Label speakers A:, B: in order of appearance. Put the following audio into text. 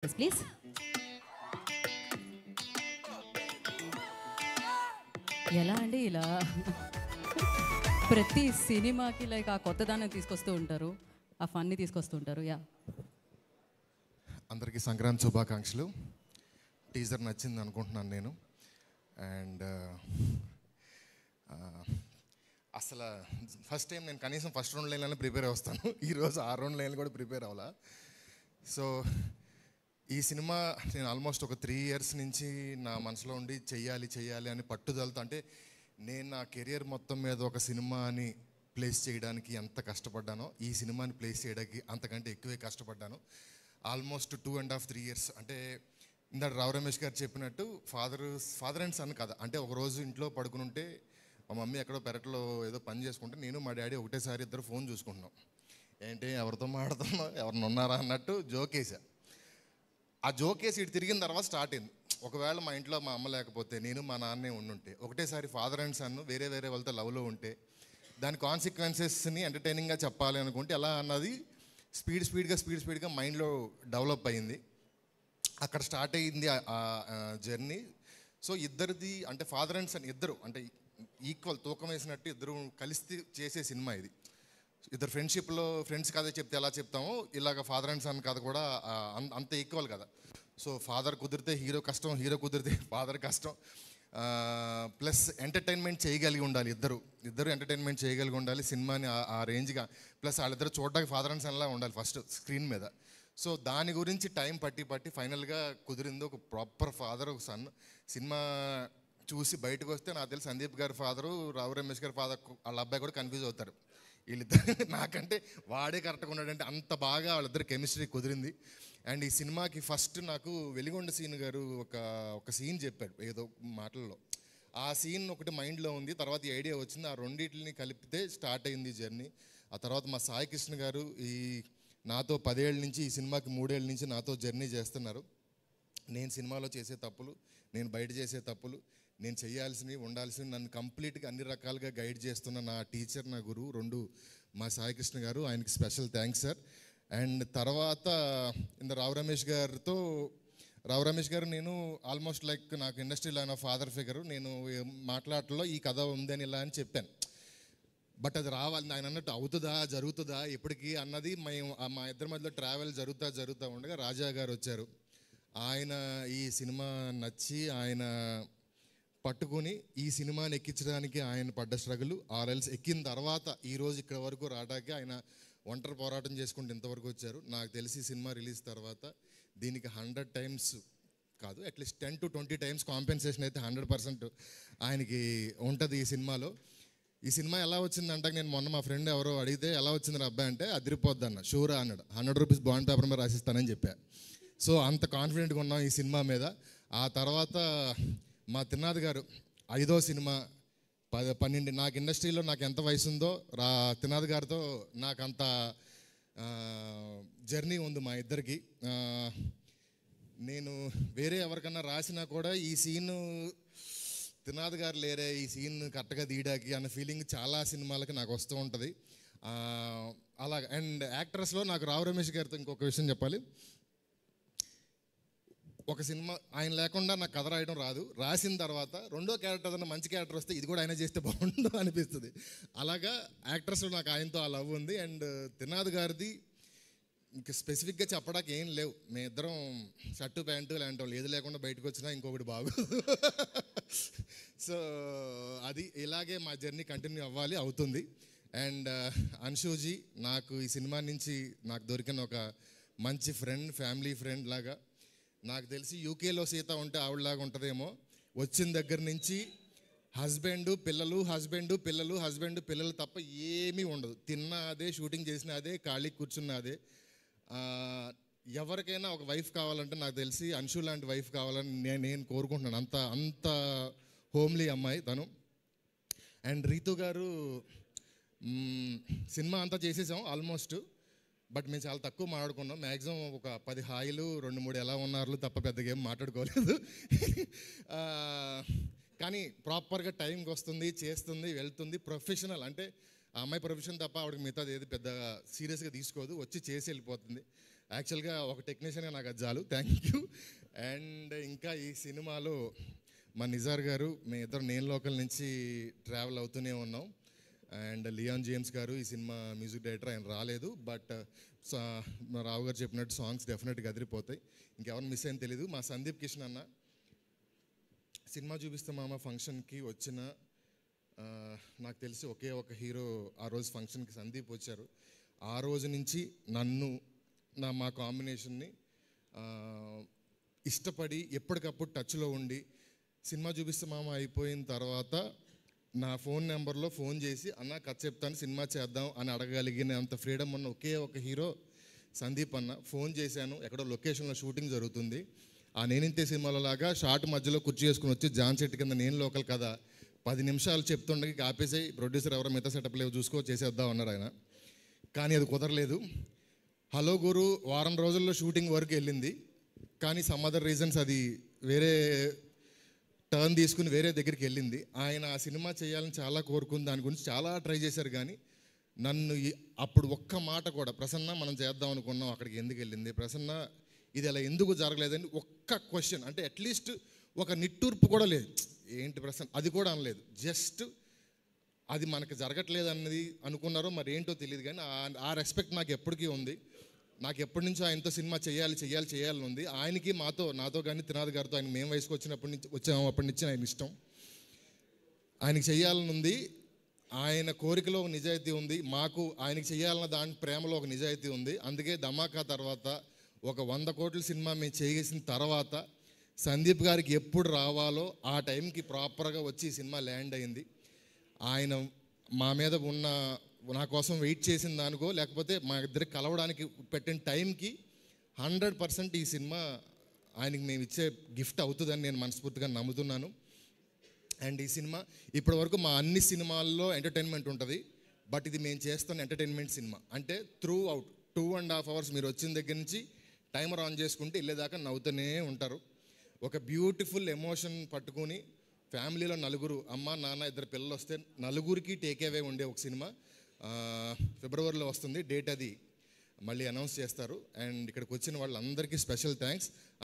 A: Please. ఎలా అండి ఇలా ప్రతి సినిమాకి లైక్ ఆ కొత్తదాన్ని తీసుకొస్తూ ఉంటారు, ఆ ఫన్ని తీసుకొస్తూ ఉంటారు. యా,
B: అందరికీ సంక్రాంతి శుభాకాంక్షలు. టీజర్ నచ్చింది అనుకుంటున్నాను నేను. అండ్ అసలు ఫస్ట్ టైం నేను కనీసం ఫస్ట్ 2 లైన్లైనా ప్రిపేర్ అవుతాను. ఈరోజు 6 లైన్లు కూడా ప్రిపేర్ అవ్వాలా. సో ఈ సినిమా నేను ఆల్మోస్ట్ ఒక 3 ఇయర్స్ నుంచి నా మనసులో ఉండి చెయ్యాలి అని పట్టుదలతో, అంటే నేను నా కెరియర్ మొత్తం మీద ఒక సినిమాని ప్లేస్ చేయడానికి ఎంత కష్టపడ్డానో ఈ సినిమాని ప్లేస్ చేయడానికి అంతకంటే ఎక్కువే కష్టపడ్డాను. Almost 2.5 3 years. అంటే ఇందాక రావు రమేష్ గారు చెప్పినట్టు ఫాదర్ అండ్ సన్ కథ. అంటే ఒకరోజు ఇంట్లో పడుకుని ఉంటే మా మమ్మీ ఎక్కడో పెరట్లో ఏదో పని చేసుకుంటే నేను మా డాడీ ఒకటేసారి ఇద్దరు ఫోన్ చూసుకుంటున్నాం. ఏంటి ఎవరితో మాట్లాడుతున్నాం, ఎవరిని ఉన్నారా అన్నట్టు జోకేసా. ఆ జోకేసి ఇటు తిరిగిన తర్వాత స్టార్ట్ అయింది. ఒకవేళ మా ఇంట్లో మా అమ్మ లేకపోతే నేను మా నాన్నే ఉండుంటే, ఒకటేసారి ఫాదర్ అండ్ సన్ వేరే వాళ్ళతో లవ్లో ఉంటే దాని కాన్సిక్వెన్సెస్ని ఎంటర్టైనింగ్గా చెప్పాలి అనుకుంటే ఎలా అన్నది స్పీడ్గా మైండ్లో డెవలప్ అయింది. అక్కడ స్టార్ట్ అయ్యింది ఆ జర్నీ. సో ఇద్దరిది అంటే ఫాదర్ అండ్ సన్ ఇద్దరు అంటే ఈక్వల్ తూకం వేసినట్టు ఇద్దరు కలిసి చేసే సినిమా ఇది. ఇద్దరు ఫ్రెండ్షిప్లో ఫ్రెండ్స్ కథ చెప్తే ఎలా చెప్తామో ఇలాగ ఫాదర్ అండ్ సన్ కథ కూడా అంత ఈక్వల్ కదా. సో ఫాదర్ కుదిరితే హీరో కష్టం, హీరో కుదిరితే ఫాదర్ కష్టం. ప్లస్ ఎంటర్టైన్మెంట్ చేయగలిగి ఉండాలి, ఇద్దరు ఎంటర్టైన్మెంట్ చేయగలిగి ఉండాలి సినిమాని ఆ రేంజ్గా. ప్లస్ వాళ్ళిద్దరు చూడడానికి ఫాదర్ అండ్ సన్లా ఉండాలి ఫస్ట్ స్క్రీన్ మీద. సో దాని గురించి టైం పట్టి ఫైనల్గా కుదిరింది ఒక ప్రాపర్ ఫాదర్ ఒక సన్. సినిమా చూసి బయటకు వస్తే నాకు తెలిసి సందీప్ గారి ఫాదరు, రావు రమేష్ గారి ఫాదర్ వాళ్ళ అబ్బాయి కూడా కన్ఫ్యూజ్ అవుతారు. వీళ్ళిద్దరు నాకంటే వాడే కరెక్ట్గా ఉన్నాడంటే అంత బాగా వాళ్ళిద్దరు కెమిస్ట్రీ కుదిరింది. అండ్ ఈ సినిమాకి ఫస్ట్ నాకు వెలిగొండ సీన్ గారు ఒక సీన్ చెప్పాడు ఏదో మాటల్లో. ఆ సీన్ ఒకటి మైండ్లో ఉంది. తర్వాత ఈ ఐడియా వచ్చింది, ఆ రెండింటిని కలిపితే స్టార్ట్ అయింది జర్నీ. ఆ తర్వాత మా సాయి కృష్ణ గారు నాతో 10 ఏళ్ళ నుంచి ఈ సినిమాకి 3 ఏళ్ళ నుంచి నాతో జర్నీ చేస్తున్నారు. నేను సినిమాలో చేసే తప్పులు, నేను బయట చేసే తప్పులు, నేను చేయాల్సినవి ఉండాల్సినవి నన్ను కంప్లీట్గా అన్ని రకాలుగా గైడ్ చేస్తున్న నా టీచర్, నా గురువు 2 మా సాయి కృష్ణ గారు. ఆయనకి స్పెషల్ థ్యాంక్స్ సార్. అండ్ తర్వాత రావు రమేష్ గారు నేను ఆల్మోస్ట్ లైక్ నాకు ఇండస్ట్రీలో ఆయన ఫాదర్ ఫిగరు. నేను మాట్లాడటంలో ఈ కథ ఉందని ఇలా అని చెప్పాను. బట్ అది రావాలి ఆయన అన్నట్టు అవుతుందా జరుగుతుందా ఎప్పటికీ అన్నది మా ఇద్దరి మధ్యలో ట్రావెల్ జరుగుతూ ఉండగా రాజా గారు వచ్చారు. ఆయన ఈ సినిమా నచ్చి ఆయన పట్టుకొని ఈ సినిమాని ఎక్కించడానికి ఆయన పడ్డ స్ట్రగుల్ ఆర్ఎల్స్ ఎక్కిన తర్వాత ఈరోజు ఇక్కడ వరకు రావడానికి ఆయన ఒంటరి పోరాటం చేసుకుంటూ ఇంతవరకు వచ్చారు. నాకు తెలిసి సినిమా రిలీజ్ తర్వాత దీనికి 100 times కాదు, అట్లీస్ట్ 10 to 20 times కాంపెన్సేషన్ అయితే 100% ఆయనకి ఉంటుంది ఈ సినిమాలో. ఈ సినిమా ఎలా వచ్చిందంటే నేను మొన్న మా ఫ్రెండ్ ఎవరో అడిగితే ఎలా వచ్చింది అబ్బాయి అంటే అదిరిపోద్ది అన్న, షూరా అన్నాడు. 100 రూపీస్ బాండ్ పేపర్ మీద రాసిస్తానని చెప్పా. సో అంత కాన్ఫిడెంట్గా ఉన్నాం ఈ సినిమా మీద. ఆ తర్వాత మా తిన్నాది గారు 5వ సినిమా 12 నాకు ఇండస్ట్రీలో నాకు ఎంత వయసు ఉందో తిన్నాది గారితో నాకు అంత జర్నీ ఉంది మా ఇద్దరికి. నేను వేరే ఎవరికన్నా రాసినా కూడా ఈ సీను తినాద్ గారు లేరే ఈ సీన్ కరెక్ట్గా తీయడానికి అన్న ఫీలింగ్ చాలా సినిమాలకి నాకు వస్తూ ఉంటుంది అలాగ. అండ్ యాక్టర్స్లో నాకు రావు రమేష్ గారితో ఇంకొక విషయం చెప్పాలి. ఒక సినిమా ఆయన లేకుండా నాకు కథ రాయడం రాదు. రాసిన తర్వాత రెండో క్యారెక్టర్ ఏదైనా మంచి క్యారెక్టర్ వస్తే ఇది కూడా ఆయన చేస్తే బాగుండు అనిపిస్తుంది. అలాగా యాక్టర్స్లో నాకు ఆయనతో ఆ లవ్ ఉంది. అండ్ తినాద్ గారిది ఇంకా స్పెసిఫిక్గా చెప్పడానికి ఏం లేవు. మేమిద్దరం షర్టు ప్యాంటు లాంటి వాళ్ళు ఏది లేకుండా బయటకు వచ్చినా ఇంకొకటి బాగు. సో అది ఇలాగే మా జర్నీ కంటిన్యూ అవుతుంది. అండ్ అన్షూజీ నాకు ఈ సినిమా నుంచి నాకు దొరికిన ఒక మంచి ఫ్రెండ్, ఫ్యామిలీ ఫ్రెండ్ లాగా. నాకు తెలిసి యూకేలో సీత ఉంటే ఆవిడలాగా ఉంటుందేమో. వచ్చిన దగ్గర నుంచి హస్బెండ్ పిల్లలు తప్ప ఏమీ ఉండదు. తిన్నా అదే, షూటింగ్ చేసినా అదే, ఖాళీ కూర్చున్నా అదే. ఎవరికైనా ఒక వైఫ్ కావాలంటే నాకు తెలిసి అన్షు లాంటి వైఫ్ కావాలని నేను కోరుకుంటున్నాను. అంత హోమ్లీ అమ్మాయి తను. అండ్ రీతు గారు సినిమా అంతా చేసేసాం ఆల్మోస్ట్. బట్ మేము చాలా తక్కువ మాట్లాడుకున్నాం. మ్యాక్సిమం ఒక 10 హాయిలు 2-3 ఎలా ఉన్నారు తప్ప పెద్దగా ఏం మాట్లాడుకోలేదు. కానీ ప్రాపర్గా టైంకి వస్తుంది, చేస్తుంది, వెళ్తుంది. ప్రొఫెషనల్ అంటే ఆ అమ్మాయి ప్రొఫెషన్ తప్ప ఆవిడకి మిగతాది ఏది పెద్ద సీరియస్గా తీసుకోదు, వచ్చి చేసి వెళ్ళిపోతుంది. యాక్చువల్గా ఒక టెక్నీషియన్గా నాకు అది చాలు, థ్యాంక్ యూ. అండ్ ఇంకా ఈ సినిమాలో మా నిజార్ గారు, మేము ఇద్దరు నేను లోకల్ నుంచి ట్రావెల్ అవుతూనే ఉన్నాం. అండ్ లియాన్ జేమ్స్ గారు ఈ సినిమా మ్యూజిక్ డైరెక్టర్, ఆయన రాలేదు. బట్ మా రావు గారు చెప్పినట్టు సాంగ్స్ డెఫినెట్గా అదిరిపోతాయి. ఇంకెవరిని మిస్ అయింది తెలీదు. మా సందీప్ కిషన్ అన్న సినిమా చూపిస్తే మామ ఫంక్షన్కి వచ్చిన నాకు తెలిసి ఒకే ఒక హీరో ఆ రోజు ఫంక్షన్కి సందీప్ వచ్చారు. ఆ రోజు నుంచి నన్ను మా కాంబినేషన్ని ఇష్టపడి ఎప్పటికప్పుడు టచ్లో ఉండి, సినిమా చూపిస్తే మామ అయిపోయిన తర్వాత నా ఫోన్ నెంబర్లో ఫోన్ చేసి అన్న కథ చెప్తాను సినిమా చేద్దాం అని అడగలిగిన అంత ఫ్రీడమ్ ఉన్న ఒకే ఒక హీరో సందీప్ అన్న. ఫోన్ చేశాను, ఎక్కడో లొకేషన్లో షూటింగ్ జరుగుతుంది. ఆ నేనింతే సినిమాలో లాగా షార్ట్ మధ్యలో కుర్చీ చేసుకుని వచ్చి జాన్ సెట్ కింద నేను లోకల్ కదా 10 నిమిషాలు చెప్తుండగా ఆపేసి ప్రొడ్యూసర్ ఎవరో మిగతా సెటప్ లేవు చూసుకో చేసేద్దాం అన్నారు ఆయన. కానీ అది కుదరలేదు. హలో గురు వారం రోజుల్లో షూటింగ్ వరకు వెళ్ళింది. కానీ సమ్ అదర్ రీజన్స్ అది వేరే టర్న్ తీసుకుని వేరే దగ్గరికి వెళ్ళింది. ఆయన ఆ సినిమా చేయాలని చాలా కోరుకుని దాని గురించి చాలా ట్రై చేశారు. కానీ నన్ను అప్పుడు ఒక్క మాట కూడా, ప్రసన్న మనం చేద్దాం అనుకున్నాం అక్కడికి ఎందుకు వెళ్ళింది, ప్రసన్న ఇది అలా ఎందుకు జరగలేదని ఒక్క క్వశ్చన్, అంటే అట్లీస్ట్ ఒక నిట్టూర్పు కూడా లేదు. ఏంటి ప్రసన్న అది కూడా అనలేదు. జస్ట్ అది మనకు జరగట్లేదు అన్నది అనుకున్నారో మరి ఏంటో తెలియదు. కానీ ఆ రెస్పెక్ట్ నాకు ఎప్పటికీ ఉంది. నాకు ఎప్పటి నుంచో ఆయనతో సినిమా చేయాలని ఉంది. ఆయనకి నాతో కానీ త్రినాథ్ గారితో ఆయన మేము వయసుకు అప్పటి నుంచి ఆయన ఇష్టం, ఆయనకి చేయాలని ఉంది. ఆయన కోరికలో ఒక నిజాయితీ ఉంది, మాకు ఆయనకి చేయాలన్న దాని ప్రేమలో ఒక నిజాయితీ ఉంది. అందుకే ధమాకా తర్వాత ఒక 100 కోట్ల సినిమా మేము చేసిన తర్వాత సందీప్ గారికి ఎప్పుడు రావాలో ఆ టైంకి ప్రాపర్గా వచ్చి ఈ సినిమా ల్యాండ్ అయింది. ఆయన మా మీద ఉన్న నా కోసం వెయిట్ చేసిన దానికో లేకపోతే మా ఇద్దరికి కలవడానికి పెట్టిన టైంకి 100% ఈ సినిమా ఆయనకి మేము ఇచ్చే గిఫ్ట్ అవుతుందని నేను మనస్ఫూర్తిగా నమ్ముతున్నాను. అండ్ ఈ సినిమా ఇప్పటి వరకు మా అన్ని సినిమాల్లో ఎంటర్టైన్మెంట్ ఉంటుంది, బట్ ఇది మేము చేస్తున్న ఎంటర్టైన్మెంట్ సినిమా. అంటే త్రూ అవుట్ 2.5 hours మీరు వచ్చిన దగ్గర నుంచి టైమర్ ఆన్ చేసుకుంటే వెళ్ళేదాకా నవ్వుతూనే ఉంటారు. ఒక బ్యూటిఫుల్ ఎమోషన్ పట్టుకుని ఫ్యామిలీలో నలుగురు, అమ్మ నాన్న 2 పిల్లలు వస్తే నలుగురికి టేక్ అవే ఉండే ఒక సినిమా ఫిబ్రవరిలో వస్తుంది. డేట్ అది మళ్ళీ అనౌన్స్ చేస్తారు. అండ్ ఇక్కడికి వచ్చిన వాళ్ళందరికీ స్పెషల్ థ్యాంక్స్.